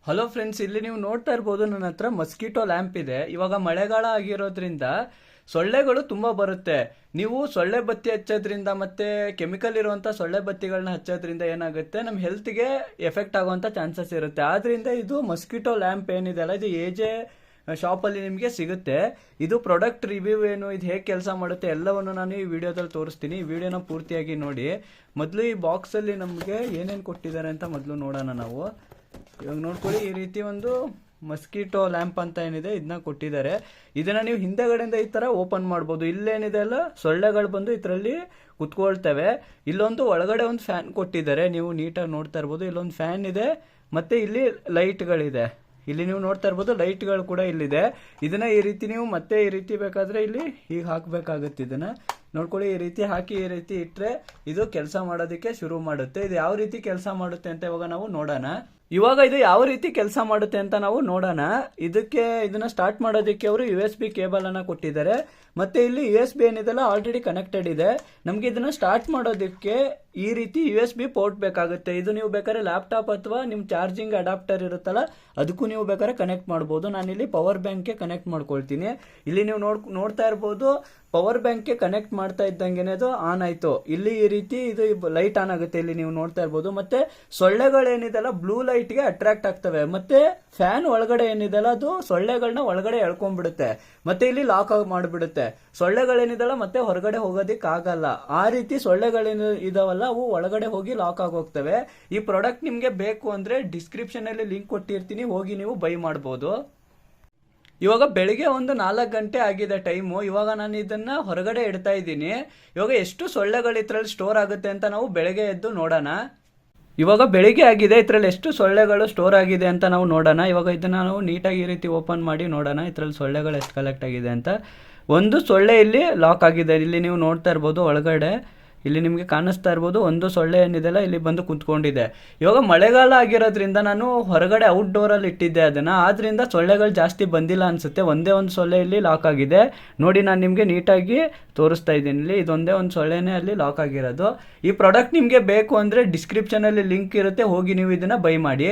Hello friends, ಇಲ್ಲಿ ನೀವು ನೋಡ್ತಾ ಇರ್ಬೋದು ನನ್ನ ಹತ್ರ ಮಸ್ಕಿಟೋ ಲ್ಯಾಂಪ್ ಇದೆ. ಇವಾಗ ಮಳೆಗಾಲ ಆಗಿರೋದ್ರಿಂದ ಸೊಳ್ಳೆಗಳು ತುಂಬ ಬರುತ್ತೆ. ನೀವು ಸೊಳ್ಳೆ ಬತ್ತಿ ಹಚ್ಚೋದ್ರಿಂದ ಮತ್ತೆ ಕೆಮಿಕಲ್ ಇರುವಂಥ ಸೊಳ್ಳೆ ಬತ್ತಿಗಳನ್ನ ಹಚ್ಚೋದ್ರಿಂದ ಏನಾಗುತ್ತೆ, ನಮ್ಮ ಹೆಲ್ತ್ಗೆ ಎಫೆಕ್ಟ್ ಆಗುವಂಥ ಚಾನ್ಸಸ್ ಇರುತ್ತೆ. ಆದ್ರಿಂದ ಇದು ಮಸ್ಕಿಟೋ ಲ್ಯಾಂಪ್ ಏನಿದೆ ಅಲ್ಲ, ಇದು ಎಜೆ ಶಾಪಲ್ಲಿ ನಿಮಗೆ ಸಿಗುತ್ತೆ. ಇದು ಪ್ರಾಡಕ್ಟ್ ರಿವ್ಯೂ ಏನು, ಇದು ಹೇಗೆ ಕೆಲಸ ಮಾಡುತ್ತೆ ಎಲ್ಲವನ್ನು ನಾನು ಈ ವಿಡಿಯೋದಲ್ಲಿ ತೋರಿಸ್ತೀನಿ. ಈ ವಿಡಿಯೋನ ಪೂರ್ತಿಯಾಗಿ ನೋಡಿ. ಮೊದಲು ಈ ಬಾಕ್ಸಲ್ಲಿ ನಮಗೆ ಏನೇನು ಕೊಟ್ಟಿದ್ದಾರೆ ಅಂತ ಮೊದಲು ನೋಡೋಣ ನಾವು. ಇವಾಗ ನೋಡ್ಕೊಳ್ಳಿ, ಈ ರೀತಿ ಒಂದು ಮಸ್ಕಿಟೋ ಲ್ಯಾಂಪ್ ಅಂತ ಏನಿದೆ ಇದನ್ನ ಕೊಟ್ಟಿದ್ದಾರೆ. ಇದನ್ನ ನೀವು ಹಿಂದೆಗಡೆಯಿಂದ ಈ ತರ ಓಪನ್ ಮಾಡ್ಬೋದು. ಇಲ್ಲೇನಿದೆ ಅಲ್ಲ, ಸೊಳ್ಳೆಗಳು ಬಂದು ಇದರಲ್ಲಿ ಕುತ್ಕೊಳ್ತವೆ. ಇಲ್ಲೊಂದು ಒಳಗಡೆ ಒಂದು ಫ್ಯಾನ್ ಕೊಟ್ಟಿದ್ದಾರೆ, ನೀವು ನೀಟಾಗಿ ನೋಡ್ತಾ ಇರ್ಬೋದು. ಇಲ್ಲೊಂದು ಫ್ಯಾನ್ ಇದೆ, ಮತ್ತೆ ಇಲ್ಲಿ ಲೈಟ್ಗಳಿದೆ. ಇಲ್ಲಿ ನೀವು ನೋಡ್ತಾ ಇರ್ಬೋದು, ಲೈಟ್ಗಳು ಕೂಡ ಇಲ್ಲಿದೆ. ಇದನ್ನ ಈ ರೀತಿ ನೀವು ಮತ್ತೆ ಈ ರೀತಿ ಬೇಕಾದ್ರೆ ಇಲ್ಲಿ ಹೀಗೆ ಹಾಕ್ಬೇಕಾಗುತ್ತೆ. ಇದನ್ನ ನೋಡ್ಕೊಳ್ಳಿ, ಈ ರೀತಿ ಹಾಕಿ ಈ ರೀತಿ ಇಟ್ರೆ ಇದು ಕೆಲಸ ಮಾಡೋದಕ್ಕೆ ಶುರು ಮಾಡುತ್ತೆ. ಇದು ಯಾವ ರೀತಿ ಕೆಲಸ ಮಾಡುತ್ತೆ ಅಂತ ಇವಾಗ ನಾವು ನೋಡೋಣ. ಇದು ಯಾವ ರೀತಿ ಕೆಲಸ ಮಾಡುತ್ತೆ ಅಂತ ನಾವು ನೋಡೋಣ. ಇದನ್ನ ಸ್ಟಾರ್ಟ್ ಮಾಡೋದಕ್ಕೆ ಅವರು USB ಕೇಬಲ್ ಅನ್ನ ಕೊಟ್ಟಿದ್ದಾರೆ. ಮತ್ತೆ ಇಲ್ಲಿ USB ಏನಿದೆಲ್ಲ ಆಲ್ರೆಡಿ ಕನೆಕ್ಟೆಡ್ ಇದೆ. ನಮ್ಗೆ ಇದನ್ನ ಸ್ಟಾರ್ಟ್ ಮಾಡೋದಕ್ಕೆ ಈ ರೀತಿ USB ಪೋರ್ಟ್ ಬೇಕಾಗುತ್ತೆ. ಇದು ನೀವು ಬೇಕಾದ್ರೆ ಲ್ಯಾಪ್ಟಾಪ್ ಅಥವಾ ನಿಮ್ ಚಾರ್ಜಿಂಗ್ ಅಡಾಪ್ಟರ್ ಇರುತ್ತಲ್ಲ, ಅದಕ್ಕೂ ನೀವು ಬೇಕಾದ್ರೆ ಕನೆಕ್ಟ್ ಮಾಡಬಹುದು. ನಾನಿಲ್ಲಿ ಪವರ್ ಬ್ಯಾಂಕ್ಗೆ ಕನೆಕ್ಟ್ ಮಾಡ್ಕೊಳ್ತೀನಿ. ಇಲ್ಲಿ ನೀವು ನೋಡ್ತಾ ಇರ್ಬೋದು, ಪವರ್ ಬ್ಯಾಂಕ್ಗೆ ಕನೆಕ್ಟ್ ಮಾಡ್ತಾ ಇದ್ದಂಗೆ ಅದು ಆನ್ ಆಯ್ತು. ಇಲ್ಲಿ ಈ ರೀತಿ ಇದು ಲೈಟ್ ಆನ್ ಆಗುತ್ತೆ. ಇಲ್ಲಿ ನೀವು ನೋಡ್ತಾ ಇರ್ಬೋದು. ಮತ್ತೆ ಸೊಳ್ಳೆಗಳೇನಿದೆಲ್ಲ ಬ್ಲೂ ಲೈಟ್ಗೆ ಅಟ್ರಾಕ್ಟ್ ಆಗ್ತವೆ. ಮತ್ತೆ ಫ್ಯಾನ್ ಒಳಗಡೆ ಏನಿದೆಲ್ಲ ಅದು ಸೊಳ್ಳೆಗಳನ್ನ ಒಳಗಡೆ ಎಳ್ಕೊಂಡ್ಬಿಡುತ್ತೆ. ಮತ್ತೆ ಇಲ್ಲಿ ಲಾಕ್ ಮಾಡಿಬಿಡುತ್ತೆ. ಸೊಳ್ಳೆಗಳೇನಿದೆಲ್ಲ ಮತ್ತೆ ಹೊರಗಡೆ ಹೋಗೋದಿಕ್ ಆಗಲ್ಲ. ಆ ರೀತಿ ಸೊಳ್ಳೆಗಳೇನು ಇದಾವಲ್ಲ, ಅವು ಒಳಗಡೆ ಹೋಗಿ ಲಾಕ್ ಆಗೋಗ್ತವೆ. ಈ ಪ್ರಾಡಕ್ಟ್ ನಿಮ್ಗೆ ಬೇಕು ಅಂದ್ರೆ ಡಿಸ್ಕ್ರಿಪ್ಷನ್ ಅಲ್ಲಿ ಲಿಂಕ್ ಕೊಟ್ಟಿರ್ತೀನಿ, ಹೋಗಿ ನೀವು ಬೈ ಮಾಡಬಹುದು. ಇವಾಗ ಬೆಳಿಗ್ಗೆ ಒಂದು 4 ಗಂಟೆ ಆಗಿದೆ ಟೈಮು. ಇವಾಗ ನಾನು ಇದನ್ನ ಹೊರಗಡೆ ಇಡ್ತಾ ಇದ್ದೀನಿ. ಇವಾಗ ಎಷ್ಟು ಸೊಳ್ಳೆಗಳು ಇದ್ರಲ್ಲಿ ಸ್ಟೋರ್ ಆಗುತ್ತೆ ಅಂತ ನಾವು ಬೆಳಗ್ಗೆ ಎದ್ದು ನೋಡೋಣ. ಇವಾಗ ಬೆಳಿಗ್ಗೆ ಆಗಿದೆ, ಇದ್ರಲ್ಲಿ ಎಷ್ಟು ಸೊಳ್ಳೆಗಳು ಸ್ಟೋರ್ ಆಗಿದೆ ಅಂತ ನಾವು ನೋಡೋಣ. ಇವಾಗ ಇದನ್ನ ನಾವು ನೀಟಾಗಿ ಈ ರೀತಿ ಓಪನ್ ಮಾಡಿ ನೋಡೋಣ, ಇದ್ರಲ್ಲಿ ಸೊಳ್ಳೆಗಳು ಎಷ್ಟು ಕಲೆಕ್ಟ್ ಆಗಿದೆ ಅಂತ. ಒಂದು ಸೊಳ್ಳೆ ಇಲ್ಲಿ ಲಾಕ್ ಆಗಿದೆ. ಇಲ್ಲಿ ನೀವು ನೋಡ್ತಾ ಇರ್ಬೋದು, ಒಳಗಡೆ ಇಲ್ಲಿ ನಿಮಗೆ ಕಾಣಿಸ್ತಾ ಇರ್ಬೋದು, ಒಂದು ಸೊಳ್ಳೆ ಏನಿದೆಲ್ಲ ಇಲ್ಲಿ ಬಂದು ಕುಂತ್ಕೊಂಡಿದೆ. ಇವಾಗ ಮಳೆಗಾಲ ಆಗಿರೋದ್ರಿಂದ ನಾನು ಹೊರಗಡೆ ಔಟ್ಡೋರಲ್ಲಿ ಇಟ್ಟಿದ್ದೆ ಅದನ್ನ, ಆದ್ರಿಂದ ಸೊಳ್ಳೆಗಳು ಜಾಸ್ತಿ ಬಂದಿಲ್ಲ ಅನ್ಸುತ್ತೆ. ಒಂದೇ ಒಂದು ಸೊಳ್ಳೆ ಇಲ್ಲಿ ಲಾಕ್ ಆಗಿದೆ ನೋಡಿ. ನಾನು ನಿಮಗೆ ನೀಟಾಗಿ ತೋರಿಸ್ತಾ ಇದ್ದೀನಿ. ಇಲ್ಲಿ ಇದೊಂದೇ ಒಂದು ಸೊಳ್ಳೆನೇ ಅಲ್ಲಿ ಲಾಕ್ ಆಗಿರೋದು. ಈ ಪ್ರಾಡಕ್ಟ್ ನಿಮಗೆ ಬೇಕು ಅಂದ್ರೆ ಡಿಸ್ಕ್ರಿಪ್ಷನ್ ಅಲ್ಲಿ ಲಿಂಕ್ ಇರುತ್ತೆ, ಹೋಗಿ ನೀವು ಇದನ್ನ ಬೈ ಮಾಡಿ.